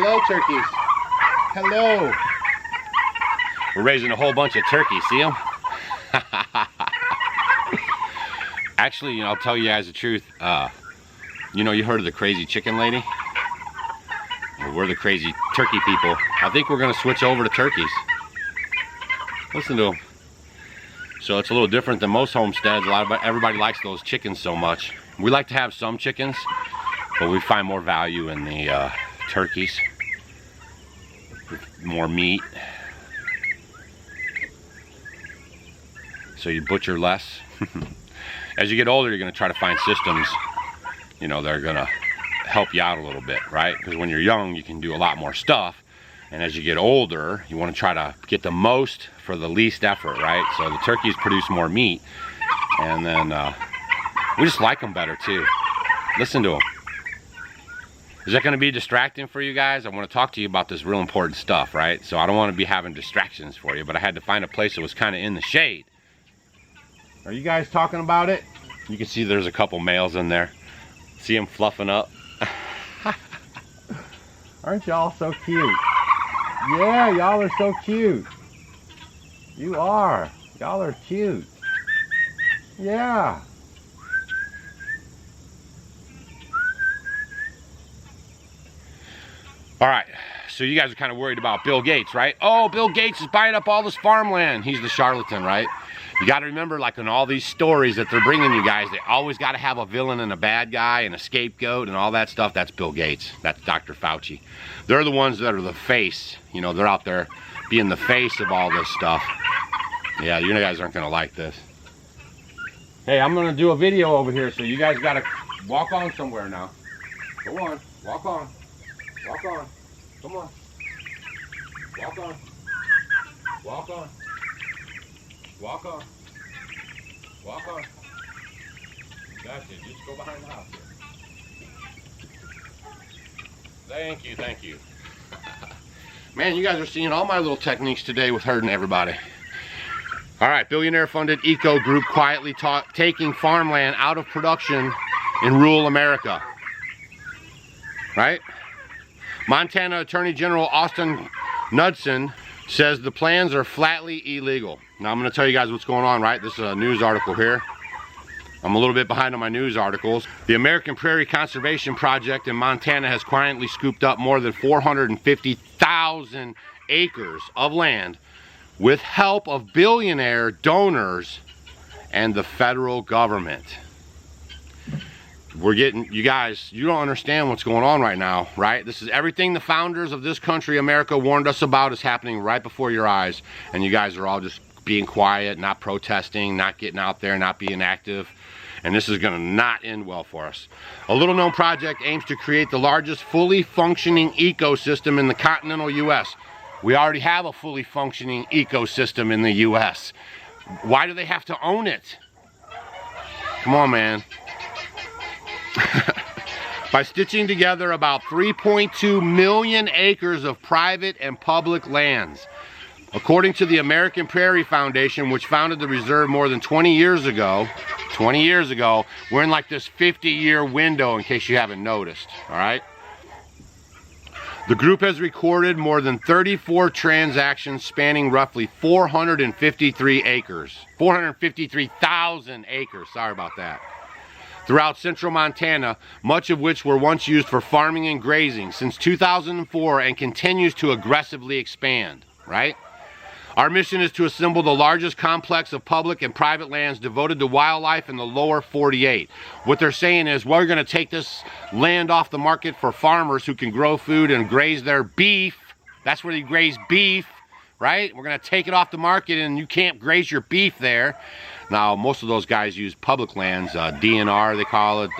Hello, turkeys. Hello. We're raising a whole bunch of turkeys, see them? Actually, I'll tell you guys the truth. You heard of the crazy chicken lady? Well, we're the crazy turkey people. I think we're gonna switch over to turkeys. Listen to them. So it's a little different than most homesteads. Everybody likes those chickens so much. We like to have some chickens, but we find more value in the turkeys. More meat. So you butcher less. As you get older, you're gonna try to find systems, that are gonna help you out a little bit, right? Because when you're young, you can do a lot more stuff. And as you get older, you want to try to get the most for the least effort, right? So the turkeys produce more meat, and then we just like them better too. Listen to them. Is that going to be distracting for you guys? I want to talk to you about this real important stuff, right? So I don't want to be having distractions for you, but I had to find a place that was kind of in the shade. Are you guys talking about it? You can see there's a couple males in there. See them fluffing up? Aren't y'all so cute? Yeah, y'all are so cute. You are. Y'all are cute. Yeah. All right, so you guys are kind of worried about Bill Gates, right? Oh, Bill Gates is buying up all this farmland. He's the charlatan, right? You got to remember, like in all these stories that they're bringing you guys, they always got to have a villain and a bad guy and a scapegoat and all that stuff. That's Bill Gates. That's Dr. Fauci. They're the ones that are the face. They're out there being the face of all this stuff. Yeah, you guys aren't going to like this. Hey, I'm going to do a video over here, so you guys got to walk on somewhere now. Go on. Walk on. Walk on. Come on. Walk on. Walk on. Walk on. Walk on. That's it. Just go behind the house here. Thank you. Thank you. Man, you guys are seeing all my little techniques today with herding everybody. All right, billionaire-funded eco group quietly taking farmland out of production in rural America. Right? Montana Attorney General Austin Knudsen says the plans are flatly illegal. Now I'm going to tell you guys what's going on, right? This is a news article here. I'm a little bit behind on my news articles. The American Prairie Conservation Project in Montana has quietly scooped up more than 450,000 acres of land with help of billionaire donors and the federal government. We're getting, you guys, you don't understand what's going on right now, right? This is everything the founders of this country, America, warned us about is happening right before your eyes. And you guys are all just being quiet, not protesting, not getting out there, not being active. And this is gonna not end well for us. A little known project aims to create the largest fully functioning ecosystem in the continental US. We already have a fully functioning ecosystem in the US. Why do they have to own it? Come on, man. By stitching together about 3.2 million acres of private and public lands. According to the American Prairie Foundation, which founded the reserve more than 20 years ago, we're in like this 50-year window in case you haven't noticed, all right? The group has recorded more than 34 transactions spanning roughly 453 acres. 453,000 acres, sorry about that. Throughout central Montana, much of which were once used for farming and grazing since 2004 and continues to aggressively expand, right? Our mission is to assemble the largest complex of public and private lands devoted to wildlife in the lower 48. What they're saying is, well, we're going to take this land off the market for farmers who can grow food and graze their beef. That's where they graze beef, right? We're going to take it off the market and you can't graze your beef there. Now, most of those guys use public lands, DNR they call it,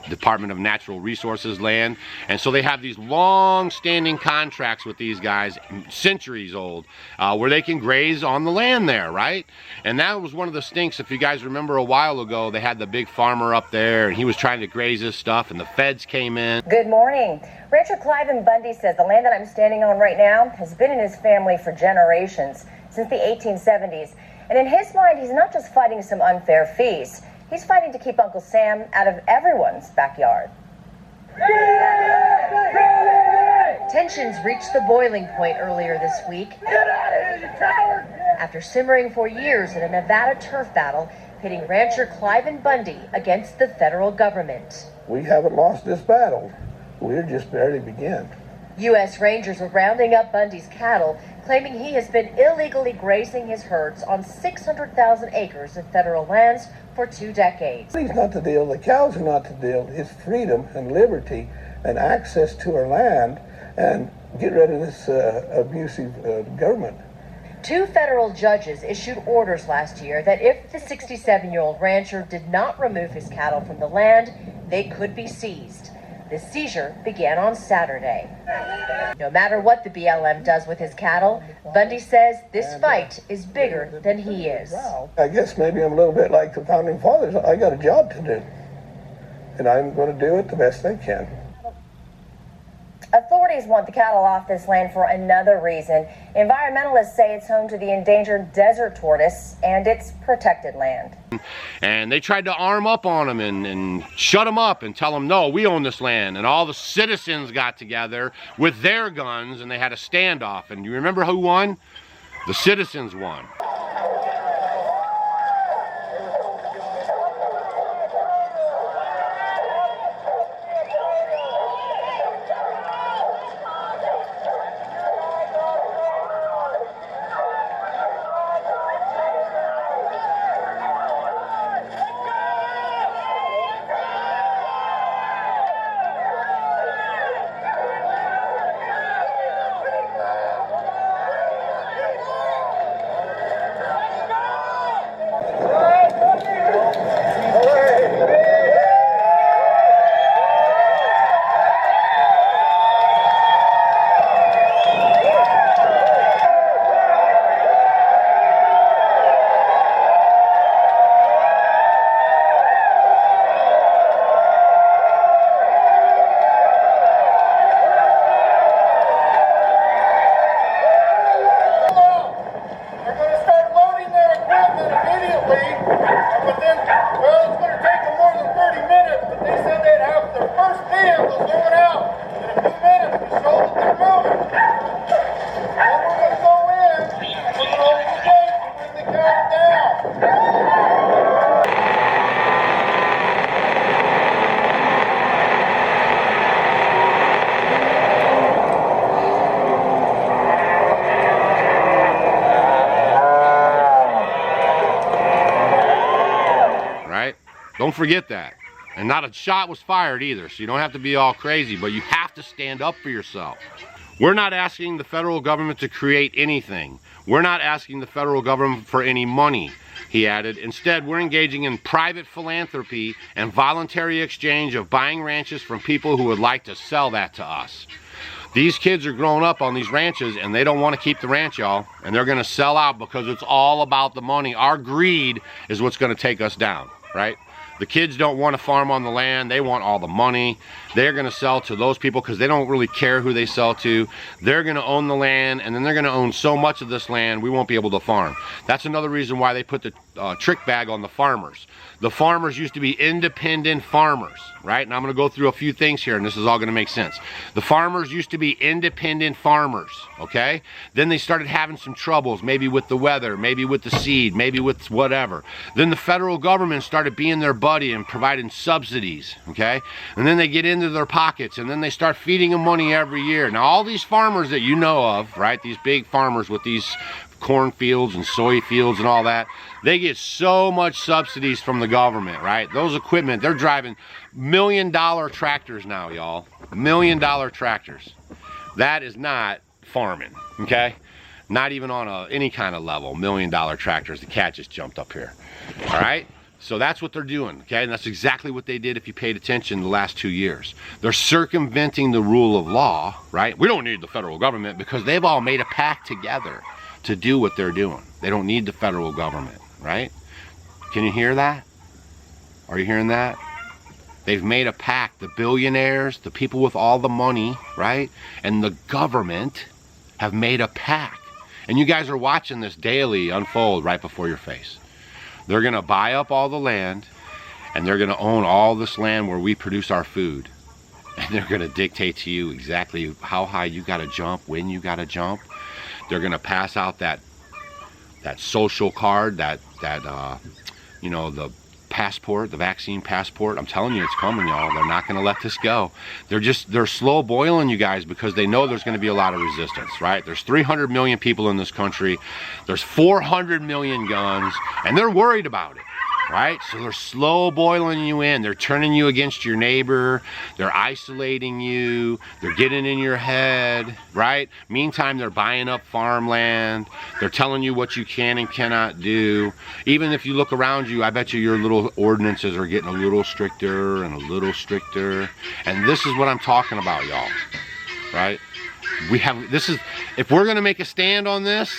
Department of Natural Resources land. And so they have these long-standing contracts with these guys, centuries old, where they can graze on the land there, right? And that was one of the stinks. If you guys remember a while ago, they had the big farmer up there, and he was trying to graze his stuff, and the feds came in. Good morning. Rancher Cliven Bundy says the land that I'm standing on right now has been in his family for generations, since the 1870s. And in his mind, he's not just fighting some unfair fees. He's fighting to keep Uncle Sam out of everyone's backyard. Tensions reached the boiling point earlier this week. Get out of here, you coward! After simmering for years in a Nevada turf battle, pitting rancher Cliven Bundy against the federal government. We haven't lost this battle. We're just barely beginning. U.S. Rangers are rounding up Bundy's cattle, claiming he has been illegally grazing his herds on 600,000 acres of federal lands for 2 decades. It's not the deal. The cows are not the deal. It's freedom and liberty and access to our land and get rid of this abusive government. 2 federal judges issued orders last year that if the 67-year-old rancher did not remove his cattle from the land, they could be seized. The seizure began on Saturday. No matter what the BLM does with his cattle, Bundy says this fight is bigger than he is. I guess maybe I'm a little bit like the Founding Fathers. I got a job to do, and I'm going to do it the best I can. Authorities want the cattle off this land for another reason. Environmentalists say it's home to the endangered desert tortoise, and it's protected land. And they tried to arm up on them and shut them up and tell them, no, we own this land. And all the citizens got together with their guns and they had a standoff. And you remember who won? The citizens won. Don't forget that. And not a shot was fired either, so you don't have to be all crazy, but you have to stand up for yourself. We're not asking the federal government to create anything. We're not asking the federal government for any money, he added. Instead, we're engaging in private philanthropy and voluntary exchange of buying ranches from people who would like to sell that to us. These kids are growing up on these ranches and they don't want to keep the ranch, y'all, and they're going to sell out because it's all about the money. Our greed is what's going to take us down, right? The kids don't want to farm on the land. They want all the money. They're going to sell to those people because they don't really care who they sell to. They're going to own the land, and then they're going to own so much of this land we won't be able to farm. That's another reason why they put the trick bag on the farmers. The farmers used to be independent farmers, right? And I'm going to go through a few things here, and this is all going to make sense. The farmers used to be independent farmers, okay? Then they started having some troubles, maybe with the weather, maybe with the seed, maybe with whatever. Then the federal government started being their buddy and providing subsidies, okay? And then they get into their pockets, and then they start feeding them money every year. Now, all these farmers that you know of, right, these big farmers with these cornfields and soy fields and all that, they get so much subsidies from the government, right? Those equipment, they're driving $1 million tractors now, y'all. $1 million tractors. That is not farming, okay? Not even on any kind of level. $1 million tractors. The cat just jumped up here. All right? So that's what they're doing, okay? And that's exactly what they did if you paid attention the last 2 years. They're circumventing the rule of law, right? We don't need the federal government because they've all made a pact together to do what they're doing. They don't need the federal government, right? Can you hear that? Are you hearing that? They've made a pact. The billionaires, the people with all the money, right? And the government have made a pact. And you guys are watching this daily unfold right before your face. They're going to buy up all the land, and they're going to own all this land where we produce our food. and they're going to dictate to you exactly how high you got to jump, when you got to jump. They're going to pass out that social card, you know, the passport, the vaccine passport. I'm telling you, it's coming, y'all. They're not going to let this go. They're slow boiling you guys because they know there's going to be a lot of resistance, right? There's 300 million people in this country. There's 400 million guns, and they're worried about it, right? So they're slow boiling you in. They're turning you against your neighbor. They're isolating you. They're getting in your head, right? Meantime, they're buying up farmland. They're telling you what you can and cannot do. Even if you look around you, I bet you your little ordinances are getting a little stricter and a little stricter. And this is what I'm talking about, y'all, right? If we're going to make a stand on this,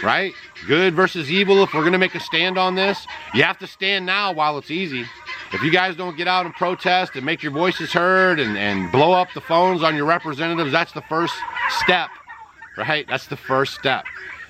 right? Good versus evil. If we're going to make a stand on this, you have to stand now while it's easy. If you guys don't get out and protest and make your voices heard and blow up the phones on your representatives, that's the first step, right? That's the first step.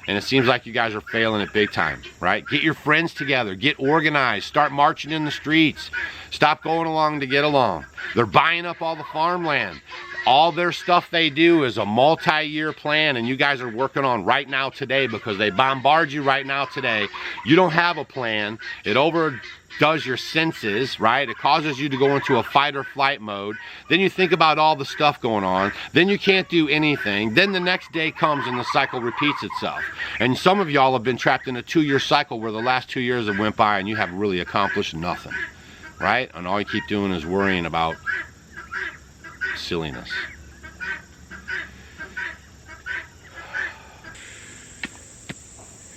And it seems like you guys are failing it big time, right? Get your friends together. Get organized. Start marching in the streets. Stop going along to get along. They're buying up all the farmland. All their stuff they do is a multi-year plan, and you guys are working on right now today because they bombard you right now today. You don't have a plan. It overdoes your senses, right? It causes you to go into a fight or flight mode. Then you think about all the stuff going on. Then you can't do anything. Then the next day comes and the cycle repeats itself. And some of y'all have been trapped in a 2-year cycle where the last 2 years have went by and you have really accomplished nothing, right? And all you keep doing is worrying about silliness.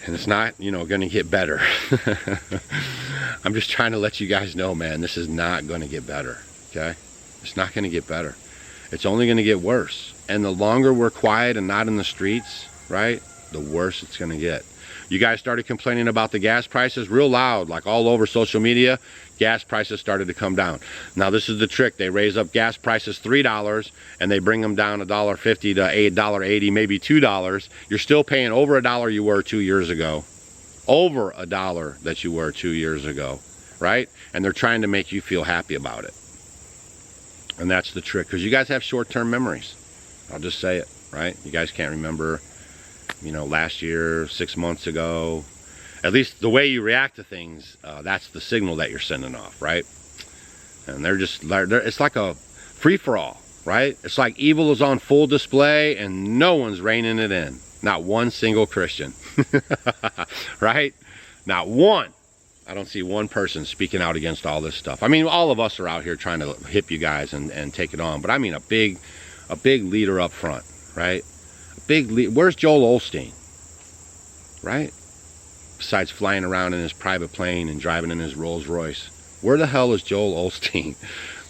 And it's not, you know, going to get better. I'm just trying to let you guys know, man, this is not going to get better, okay? It's not going to get better. It's only going to get worse. And the longer we're quiet and not in the streets, right, the worse it's going to get. You guys started complaining about the gas prices real loud, like all over social media. Gas prices started to come down. Now this is the trick. They raise up gas prices $3 and they bring them down $1.50 to $1.80, maybe $2. You're still paying over $1 you were 2 years ago. Over $1 that you were 2 years ago, right? And they're trying to make you feel happy about it. And that's the trick, because you guys have short-term memories. I'll just say it, right? You guys can't remember, you know, last year, 6 months ago. At least the way you react to things, that's the signal that you're sending off, right? And it's like a free-for-all, right? It's like evil is on full display and no one's reining it in. Not one single Christian, right? Not one. I don't see one person speaking out against all this stuff. I mean, all of us are out here trying to hip you guys and take it on, but I mean a big leader up front, right? Where's Joel Osteen, right? Besides flying around in his private plane and driving in his Rolls Royce, where the hell is Joel Osteen,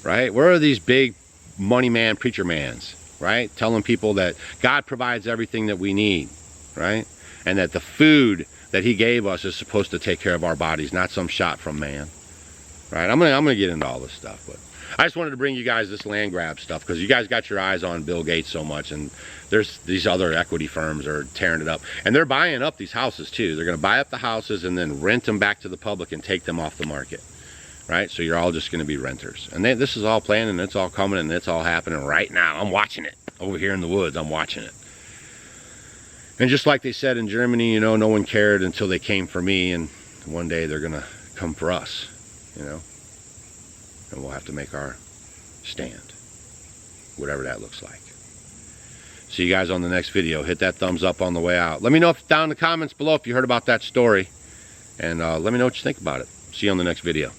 right? Where are these big money man, preacher mans, right? Telling people that God provides everything that we need, right? And that the food that he gave us is supposed to take care of our bodies, not some shot from man, right? I'm gonna get into all this stuff, but I just wanted to bring you guys this land grab stuff because you guys got your eyes on Bill Gates so much, and there's these other equity firms are tearing it up, and they're buying up these houses too. They're going to buy up the houses and then rent them back to the public and take them off the market, right? So you're all just going to be renters, and this is all planned and it's all coming and it's all happening right now. I'm watching it over here in the woods. I'm watching it. And just like they said in Germany, you know, no one cared until they came for me, and one day they're going to come for us, you know. And we'll have to make our stand, whatever that looks like. See you guys on the next video. Hit that thumbs up on the way out. Let me know down in the comments below if you heard about that story. And let me know what you think about it. See you on the next video.